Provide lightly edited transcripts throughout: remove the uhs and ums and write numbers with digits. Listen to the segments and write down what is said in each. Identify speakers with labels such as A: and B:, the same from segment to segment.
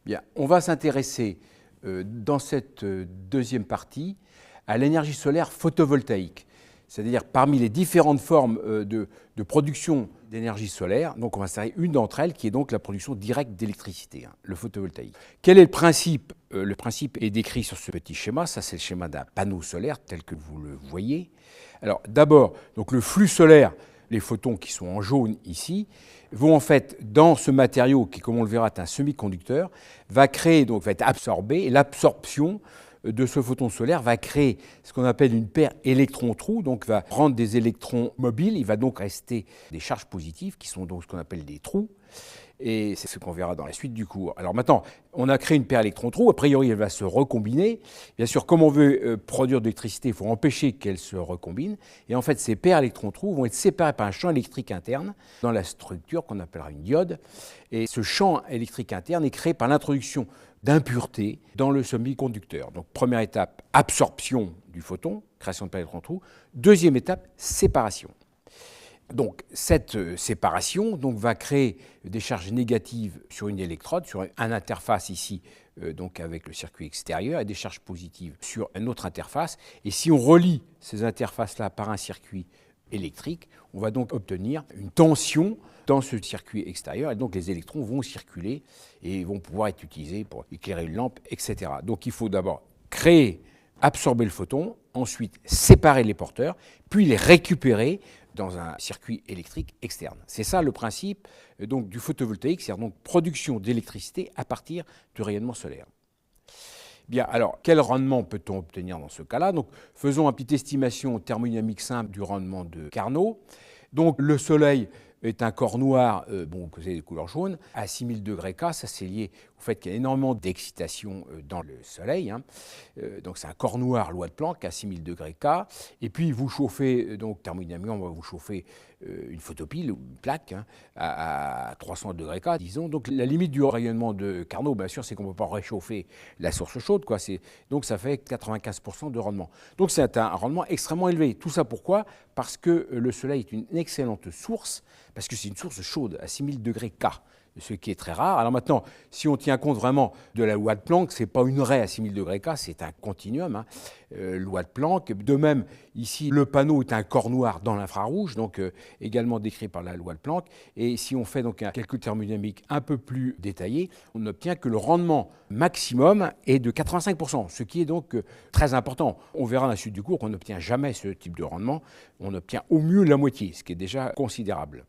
A: Bien, on va s'intéresser dans cette deuxième partie à l'énergie solaire photovoltaïque, c'est-à-dire parmi les différentes formes de production d'énergie solaire. Donc on va s'arrêter une d'entre elles qui est donc la production directe d'électricité, le photovoltaïque. Quel est le principe? Le principe est décrit sur ce petit schéma. Ça, c'est le schéma d'un panneau solaire tel que vous le voyez. Alors d'abord, donc le flux solaire, les photons qui sont en jaune ici, vont en fait dans ce matériau qui, comme on le verra, est un semi-conducteur, va être absorbé, et l'absorption de ce photon solaire va créer ce qu'on appelle une paire électron-trou, donc va rendre des électrons mobiles. Il va donc rester des charges positives qui sont donc ce qu'on appelle des trous. Et c'est ce qu'on verra dans la suite du cours. Alors maintenant, on a créé une paire électron-trou. A priori, elle va se recombiner. Bien sûr, comme on veut produire de l'électricité, il faut empêcher qu'elle se recombine. Et en fait, ces paires électrons-trous vont être séparées par un champ électrique interne dans la structure qu'on appellera une diode. Et ce champ électrique interne est créé par l'introduction d'impuretés dans le semi-conducteur. Donc, première étape, absorption du photon, création de paire électron-trou. Deuxième étape, séparation. Donc, cette séparation va créer des charges négatives sur une électrode, sur une interface ici, donc avec le circuit extérieur, et des charges positives sur une autre interface. Et si on relie ces interfaces-là par un circuit électrique, on va donc obtenir une tension dans ce circuit extérieur, et donc les électrons vont circuler et vont pouvoir être utilisés pour éclairer une lampe, etc. Donc, il faut d'abord absorber le photon, ensuite séparer les porteurs, puis les récupérer dans un circuit électrique externe. C'est ça le principe donc, du photovoltaïque, c'est-à-dire donc production d'électricité à partir du rayonnement solaire. Bien, alors, quel rendement peut-on obtenir dans ce cas-là? Donc, faisons une petite estimation thermodynamique simple du rendement de Carnot. Donc, le Soleil est un corps noir, que c'est de couleur jaune, à 6000 degrés K. Ça, c'est lié au fait qu'il y a énormément d'excitation dans le Soleil. Donc, c'est un corps noir, loi de Planck, à 6000 degrés K. Et puis, vous chauffez, donc thermodynamiquement, on va vous chauffer une photopile ou une plaque à 300 degrés K, disons. Donc, la limite du rayonnement de Carnot, bien sûr, c'est qu'on ne peut pas réchauffer la source chaude, quoi. Donc, ça fait 95% de rendement. Donc, c'est un rendement extrêmement élevé. Tout ça pourquoi? Parce que le Soleil est une excellente source, parce que c'est une source chaude à 6000 degrés K, ce qui est très rare. Alors maintenant, si on tient compte vraiment de la loi de Planck, ce n'est pas une raie à 6000 degrés K, c'est un continuum, loi de Planck. De même, ici, le panneau est un corps noir dans l'infrarouge, donc également décrit par la loi de Planck. Et si on fait donc un calcul thermodynamique un peu plus détaillé, on obtient que le rendement maximum est de 85%, ce qui est donc très important. On verra dans la suite du cours qu'on n'obtient jamais ce type de rendement, on obtient au mieux la moitié, ce qui est déjà considérable.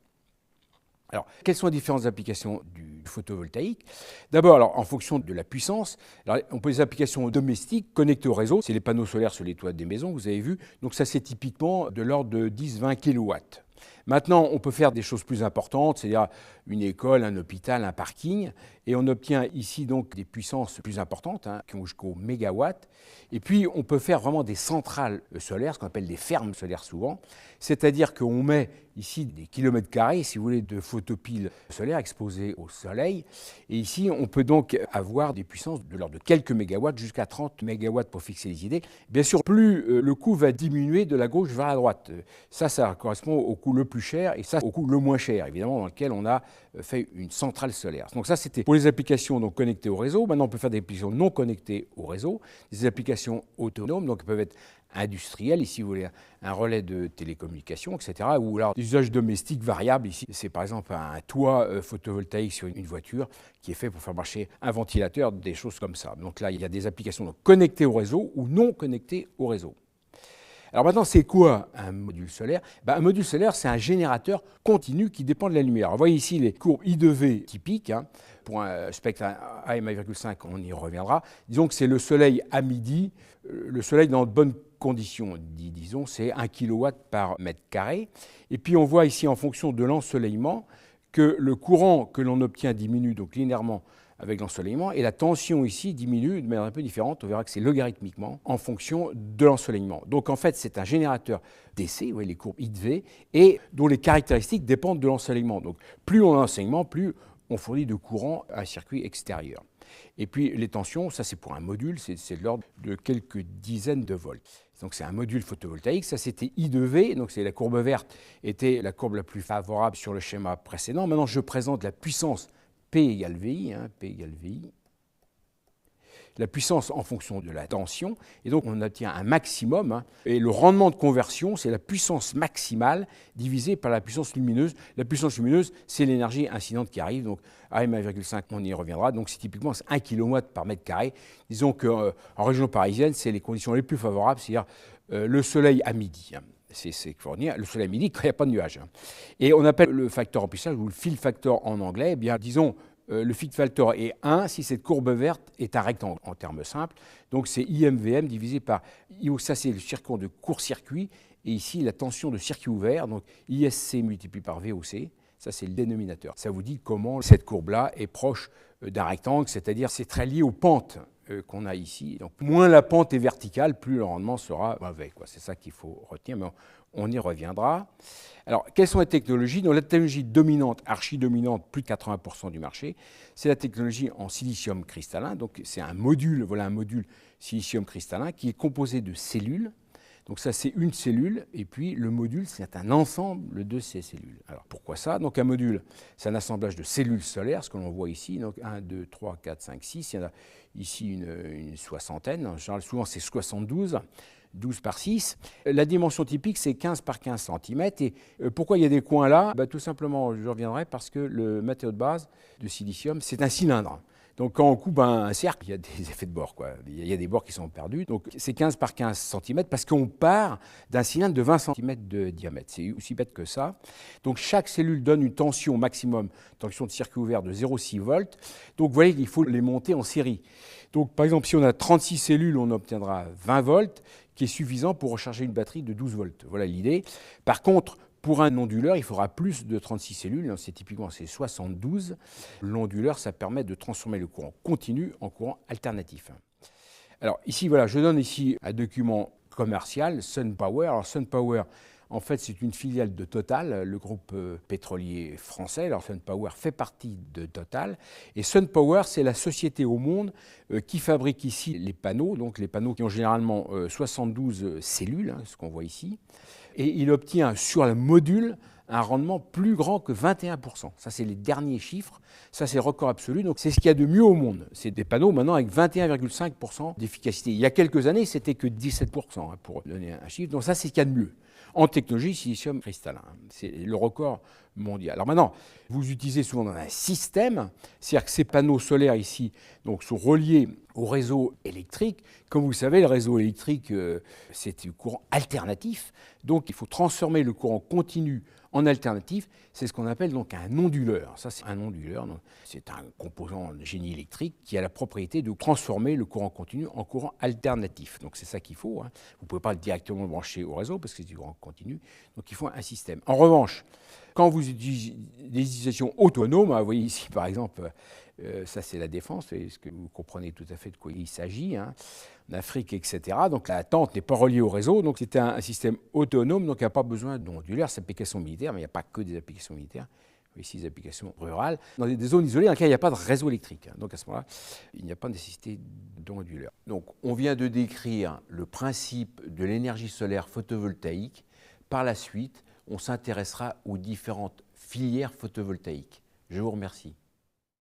A: Alors, quelles sont les différentes applications du photovoltaïque? D'abord, en fonction de la puissance, on peut des applications domestiques connectées au réseau. C'est les panneaux solaires sur les toits des maisons, vous avez vu. Donc ça, c'est typiquement de l'ordre de 10-20 kW. Maintenant, on peut faire des choses plus importantes, c'est-à-dire une école, un hôpital, un parking, et on obtient ici donc des puissances plus importantes, qui vont jusqu'au mégawatt. Et puis, on peut faire vraiment des centrales solaires, ce qu'on appelle des fermes solaires souvent, c'est-à-dire qu'on met ici des kilomètres carrés, si vous voulez, de photopiles solaires exposées au soleil. Et ici, on peut donc avoir des puissances de l'ordre de quelques mégawatts jusqu'à 30 mégawatts pour fixer les idées. Bien sûr, plus le coût va diminuer de la gauche vers la droite. Ça correspond au coût le plus cher et ça au coût le moins cher, évidemment, dans lequel on a fait une centrale solaire. Donc ça, c'était pour les applications donc, connectées au réseau. Maintenant, on peut faire des applications non connectées au réseau, des applications autonomes, donc elles peuvent être industrielles, ici vous voulez un relais de télécommunication, etc. Ou alors des usages domestiques variables, ici c'est par exemple un toit photovoltaïque sur une voiture qui est fait pour faire marcher un ventilateur, des choses comme ça. Donc là, il y a des applications donc, connectées au réseau ou non connectées au réseau. Alors maintenant, c'est quoi un module solaire? Un module solaire, c'est un générateur continu qui dépend de la lumière. Alors, vous voyez ici les courbes I de V typiques. Pour un spectre AM1,5, on y reviendra. Disons que c'est le soleil à midi. Le soleil dans de bonnes conditions, disons, c'est 1 kW par mètre carré. Et puis on voit ici, en fonction de l'ensoleillement, que le courant que l'on obtient diminue donc linéairement avec l'ensoleillement, et la tension ici diminue de manière un peu différente. On verra que c'est logarithmiquement en fonction de l'ensoleillement. Donc en fait, c'est un générateur DC, vous voyez les courbes I de V, et dont les caractéristiques dépendent de l'ensoleillement. Donc plus on a l'ensoleillement, plus on fournit de courant à un circuit extérieur. Et puis les tensions, ça c'est pour un module, c'est de l'ordre de quelques dizaines de volts. Donc c'est un module photovoltaïque, ça c'était I de V, donc c'est la courbe verte était la courbe la plus favorable sur le schéma précédent. Maintenant je présente la puissance P égale VI, P égale VI. la puissance en fonction de la tension, et donc on obtient un maximum, hein, et le rendement de conversion, c'est la puissance maximale divisée par la puissance lumineuse. La puissance lumineuse, c'est l'énergie incidente qui arrive, donc à M1,5, on y reviendra, donc c'est typiquement 1 kW par mètre carré. Disons qu'en région parisienne, c'est les conditions les plus favorables, c'est-à-dire le soleil à midi. Hein. C'est le soleil à midi quand il n'y a pas de nuages. Hein. Et on appelle le facteur remplissage, ou le fill factor en anglais, eh bien, disons, le fill factor est 1 si cette courbe verte est un rectangle, en termes simples. Donc c'est IMVM divisé par IO, ça c'est le circuit de court-circuit, et ici la tension de circuit ouvert, donc ISC multiplié par VOC, ça c'est le dénominateur. Ça vous dit comment cette courbe-là est proche d'un rectangle, c'est-à-dire c'est très lié aux pentes qu'on a ici. Donc moins la pente est verticale, plus le rendement sera mauvais. C'est ça qu'il faut retenir, mais on y reviendra. Alors, quelles sont les technologies? Donc, la technologie dominante, archi-dominante, plus de 80% du marché, c'est la technologie en silicium cristallin. Donc, c'est un module, voilà un module silicium cristallin qui est composé de cellules. Donc ça, c'est une cellule, et puis le module, c'est un ensemble de ces cellules. Alors pourquoi ça? Donc un module, c'est un assemblage de cellules solaires, ce que l'on voit ici. Donc 1, 2, 3, 4, 5, 6. Il y en a ici une soixantaine. En général, souvent, c'est 72. 12 par 6. La dimension typique, c'est 15 par 15 cm. Et pourquoi il y a des coins là? Tout simplement, je reviendrai, parce que le matériau de base de silicium, c'est un cylindre. Donc quand on coupe un cercle, il y a des effets de bord, quoi. Il y a des bords qui sont perdus. Donc c'est 15 par 15 cm parce qu'on part d'un cylindre de 20 cm de diamètre. C'est aussi bête que ça. Donc chaque cellule donne une tension maximum, tension de circuit ouvert de 0,6 volts. Donc vous voyez qu'il faut les monter en série. Donc par exemple, si on a 36 cellules, on obtiendra 20 volts, qui est suffisant pour recharger une batterie de 12 volts. Voilà l'idée. Par contre, pour un onduleur, il faudra plus de 36 cellules, c'est typiquement 72. L'onduleur, ça permet de transformer le courant continu en courant alternatif. Alors ici, voilà, je donne ici un document commercial, SunPower. Alors SunPower, en fait, c'est une filiale de Total, le groupe pétrolier français. Alors SunPower fait partie de Total. Et SunPower, c'est la société au monde qui fabrique ici les panneaux, donc les panneaux qui ont généralement 72 cellules, hein, ce qu'on voit ici. Et il obtient sur le module un rendement plus grand que 21%. Ça, c'est les derniers chiffres. Ça, c'est le record absolu. Donc, c'est ce qu'il y a de mieux au monde. C'est des panneaux maintenant avec 21,5% d'efficacité. Il y a quelques années, c'était que 17%, hein, pour donner un chiffre. Donc, ça, c'est ce qu'il y a de mieux. En technologie, silicium cristallin. C'est le record mondial. Alors maintenant, vous utilisez souvent dans un système, c'est-à-dire que ces panneaux solaires ici donc, sont reliés au réseau électrique. Comme vous le savez, le réseau électrique, c'est du courant alternatif. Donc, il faut transformer le courant continu en alternatif. C'est ce qu'on appelle donc un onduleur. Ça, c'est un onduleur. C'est un composant de génie électrique qui a la propriété de transformer le courant continu en courant alternatif. Donc, c'est ça qu'il faut. Hein. Vous ne pouvez pas le directement brancher au réseau parce que c'est du courant continu. Donc, il faut un système. En revanche, quand vous utilisez des utilisations autonomes, vous voyez ici, par exemple, ça c'est la défense, est-ce que vous comprenez tout à fait de quoi il s'agit, hein, en Afrique, etc. Donc la tente n'est pas reliée au réseau, donc c'est un système autonome, donc il n'y a pas besoin d'onduleurs, c'est applications militaires, mais il n'y a pas que des applications militaires, ici des applications rurales, dans des zones isolées dans lesquelles il n'y a pas de réseau électrique. Hein. Donc à ce moment-là, il n'y a pas de nécessité d'onduleurs. Donc on vient de décrire le principe de l'énergie solaire photovoltaïque. Par la suite, on s'intéressera aux différentes filières photovoltaïques. Je vous remercie.